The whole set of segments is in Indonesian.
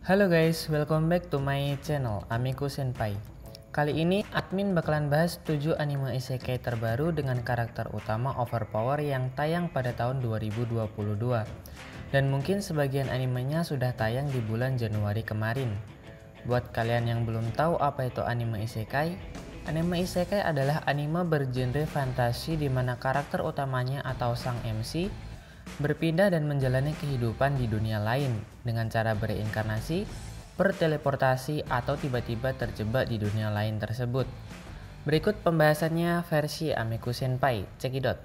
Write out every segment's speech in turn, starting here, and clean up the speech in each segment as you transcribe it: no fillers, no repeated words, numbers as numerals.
Halo guys, welcome back to my channel Amiku Senpai. Kali ini admin bakalan bahas 7 anime isekai terbaru dengan karakter utama overpower yang tayang pada tahun 2022. Dan mungkin sebagian animenya sudah tayang di bulan Januari kemarin. Buat kalian yang belum tahu apa itu anime isekai adalah anime bergenre fantasi di mana karakter utamanya atau sang MC berpindah dan menjalani kehidupan di dunia lain dengan cara bereinkarnasi, berteleportasi, atau tiba-tiba terjebak di dunia lain tersebut. Berikut pembahasannya versi Amiku Senpai, cekidot.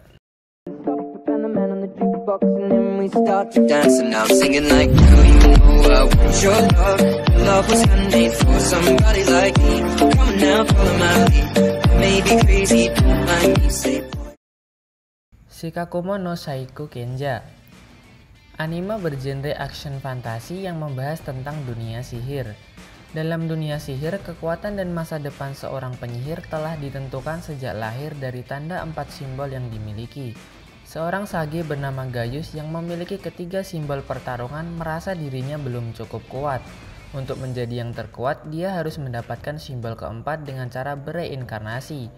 Shikakumo no Saiku Kenja. Anime bergenre action fantasi yang membahas tentang dunia sihir. Dalam dunia sihir, kekuatan dan masa depan seorang penyihir telah ditentukan sejak lahir dari tanda 4 simbol yang dimiliki. Seorang sage bernama Gaius yang memiliki ketiga simbol pertarungan merasa dirinya belum cukup kuat. Untuk menjadi yang terkuat, dia harus mendapatkan simbol keempat dengan cara bereinkarnasi.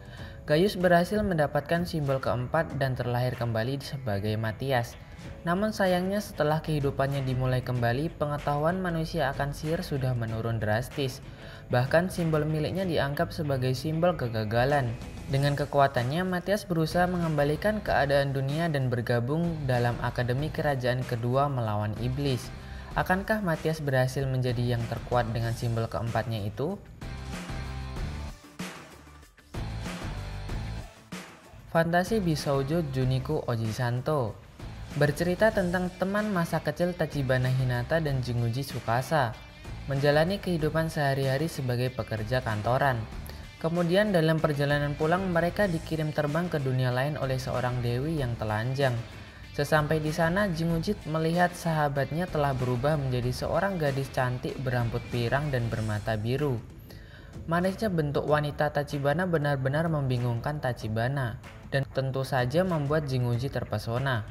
Gaius berhasil mendapatkan simbol keempat dan terlahir kembali sebagai Matias. Namun sayangnya setelah kehidupannya dimulai kembali, pengetahuan manusia akan sihir sudah menurun drastis. Bahkan simbol miliknya dianggap sebagai simbol kegagalan. Dengan kekuatannya, Matias berusaha mengembalikan keadaan dunia dan bergabung dalam Akademi Kerajaan Kedua melawan Iblis. Akankah Matias berhasil menjadi yang terkuat dengan simbol keempatnya itu? Fantasi Bisoujo Juniku Ojisanto bercerita tentang teman masa kecil Tachibana Hinata dan Jinguji Tsukasa menjalani kehidupan sehari-hari sebagai pekerja kantoran. Kemudian dalam perjalanan pulang mereka dikirim terbang ke dunia lain oleh seorang dewi yang telanjang. Sesampai di sana, Jinguji melihat sahabatnya telah berubah menjadi seorang gadis cantik berambut pirang dan bermata biru. Manisnya bentuk wanita Tachibana benar-benar membingungkan Tachibana dan tentu saja membuat Jinguji terpesona.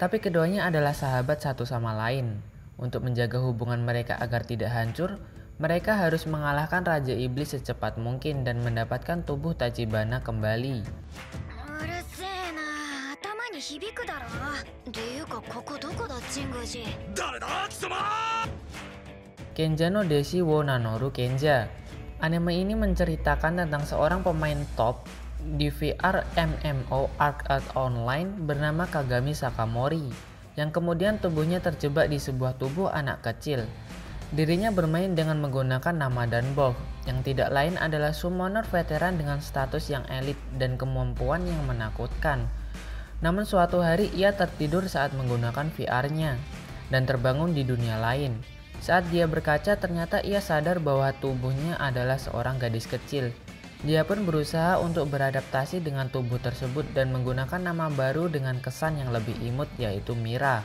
Tapi keduanya adalah sahabat satu sama lain. Untuk menjaga hubungan mereka agar tidak hancur, mereka harus mengalahkan Raja Iblis secepat mungkin dan mendapatkan tubuh Tachibana kembali. Kenja no Deshi wo Nanoru Kenja. Anime ini menceritakan tentang seorang pemain top di VR MMO Arc Art Online bernama Kagami Sakamori yang kemudian tubuhnya terjebak di sebuah tubuh anak kecil. Dirinya bermain dengan menggunakan nama Danbolg yang tidak lain adalah summoner veteran dengan status yang elit dan kemampuan yang menakutkan. Namun suatu hari ia tertidur saat menggunakan VR-nya dan terbangun di dunia lain. Saat dia berkaca ternyata ia sadar bahwa tubuhnya adalah seorang gadis kecil. Dia pun berusaha untuk beradaptasi dengan tubuh tersebut dan menggunakan nama baru dengan kesan yang lebih imut yaitu Mira.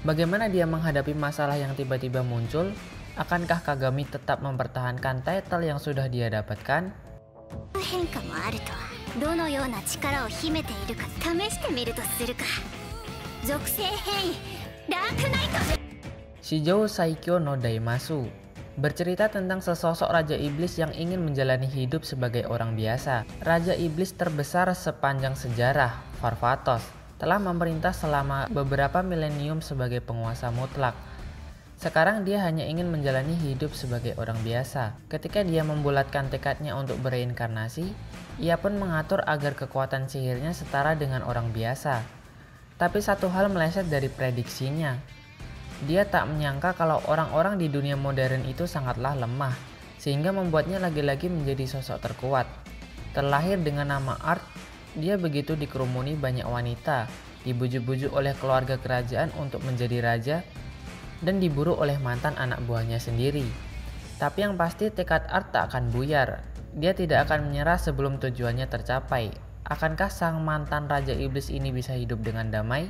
Bagaimana dia menghadapi masalah yang tiba-tiba muncul? Akankah Kagami tetap mempertahankan title yang sudah dia dapatkan? Shijou Saikyo no Daimasu bercerita tentang sesosok Raja Iblis yang ingin menjalani hidup sebagai orang biasa. Raja Iblis terbesar sepanjang sejarah, Farfatos, telah memerintah selama beberapa milenium sebagai penguasa mutlak. Sekarang dia hanya ingin menjalani hidup sebagai orang biasa. Ketika dia membulatkan tekadnya untuk bereinkarnasi, ia pun mengatur agar kekuatan sihirnya setara dengan orang biasa. Tapi satu hal meleset dari prediksinya. Dia tak menyangka kalau orang-orang di dunia modern itu sangatlah lemah, sehingga membuatnya lagi-lagi menjadi sosok terkuat. Terlahir dengan nama Art, dia begitu dikerumuni banyak wanita, dibujuk-bujuk oleh keluarga kerajaan untuk menjadi raja, dan diburu oleh mantan anak buahnya sendiri. Tapi yang pasti tekad Art tak akan buyar. Dia tidak akan menyerah sebelum tujuannya tercapai. Akankah sang mantan Raja Iblis ini bisa hidup dengan damai?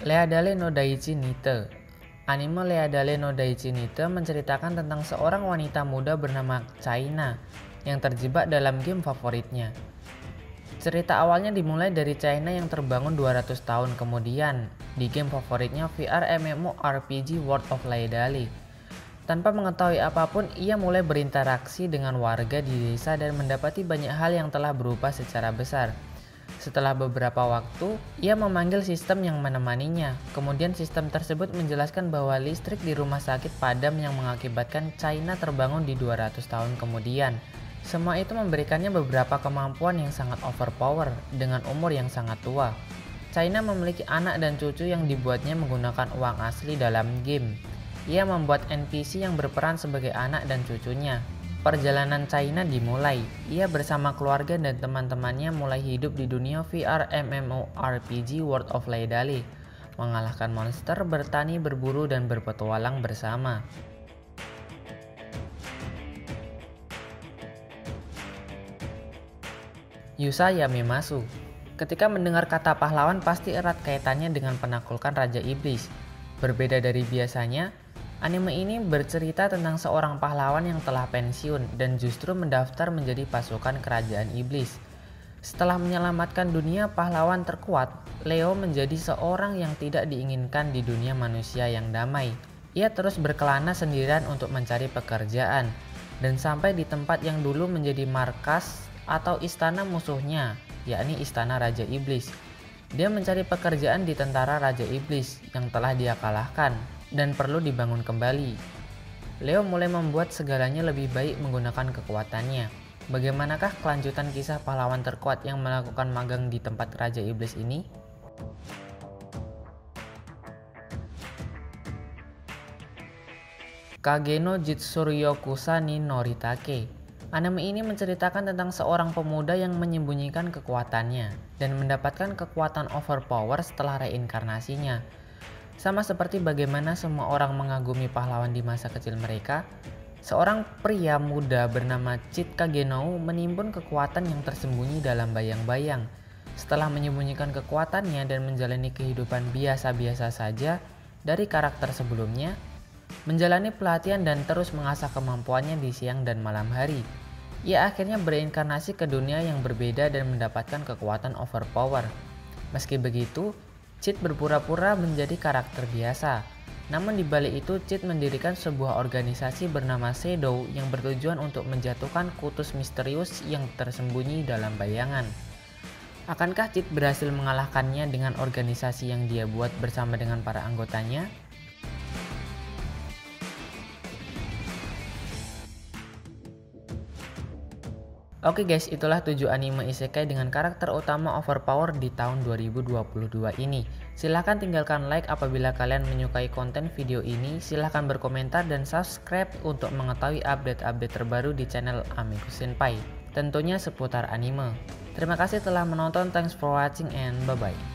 Leadale no Daichi Nite. Anime Leadale no Daichi Nite menceritakan tentang seorang wanita muda bernama China yang terjebak dalam game favoritnya. Cerita awalnya dimulai dari China yang terbangun 200 tahun kemudian di game favoritnya VR MMORPG World of Laidali. Tanpa mengetahui apapun, ia mulai berinteraksi dengan warga di desa dan mendapati banyak hal yang telah berubah secara besar. Setelah beberapa waktu, ia memanggil sistem yang menemaninya. Kemudian sistem tersebut menjelaskan bahwa listrik di rumah sakit padam yang mengakibatkan China terbangun di 200 tahun kemudian. Semua itu memberikannya beberapa kemampuan yang sangat overpower dengan umur yang sangat tua. China memiliki anak dan cucu yang dibuatnya menggunakan uang asli dalam game. Ia membuat NPC yang berperan sebagai anak dan cucunya. Perjalanan China dimulai. Ia bersama keluarga dan teman-temannya mulai hidup di dunia VR MMORPG World of Laidali, mengalahkan monster, bertani, berburu, dan berpetualang bersama. Yusa Yamemasu. Ketika mendengar kata pahlawan pasti erat kaitannya dengan penaklukkan Raja Iblis. Berbeda dari biasanya, anime ini bercerita tentang seorang pahlawan yang telah pensiun dan justru mendaftar menjadi pasukan kerajaan iblis. Setelah menyelamatkan dunia pahlawan terkuat, Leo menjadi seorang yang tidak diinginkan di dunia manusia yang damai. Ia terus berkelana sendirian untuk mencari pekerjaan dan sampai di tempat yang dulu menjadi markas atau istana musuhnya, yakni istana Raja Iblis. Dia mencari pekerjaan di tentara Raja Iblis yang telah dia kalahkan dan perlu dibangun kembali. Leo mulai membuat segalanya lebih baik menggunakan kekuatannya. Bagaimanakah kelanjutan kisah pahlawan terkuat yang melakukan magang di tempat Raja Iblis ini? Kage no Jitsuryokusa ni Noritake. Anime ini menceritakan tentang seorang pemuda yang menyembunyikan kekuatannya dan mendapatkan kekuatan overpower setelah reinkarnasinya. Sama seperti bagaimana semua orang mengagumi pahlawan di masa kecil mereka, seorang pria muda bernama Chit Kagenou menimbun kekuatan yang tersembunyi dalam bayang-bayang. Setelah menyembunyikan kekuatannya dan menjalani kehidupan biasa-biasa saja dari karakter sebelumnya, menjalani pelatihan dan terus mengasah kemampuannya di siang dan malam hari, ia akhirnya bereinkarnasi ke dunia yang berbeda dan mendapatkan kekuatan overpower. Meski begitu, Chit berpura-pura menjadi karakter biasa. Namun di balik itu, Chit mendirikan sebuah organisasi bernama Shadow yang bertujuan untuk menjatuhkan kutus misterius yang tersembunyi dalam bayangan. Akankah Chit berhasil mengalahkannya dengan organisasi yang dia buat bersama dengan para anggotanya? Oke guys, itulah 7 anime isekai dengan karakter utama overpower di tahun 2022 ini. Silahkan tinggalkan like apabila kalian menyukai konten video ini. Silahkan berkomentar dan subscribe untuk mengetahui update-update terbaru di channel Amigo Senpai, tentunya seputar anime. Terima kasih telah menonton, thanks for watching and bye-bye.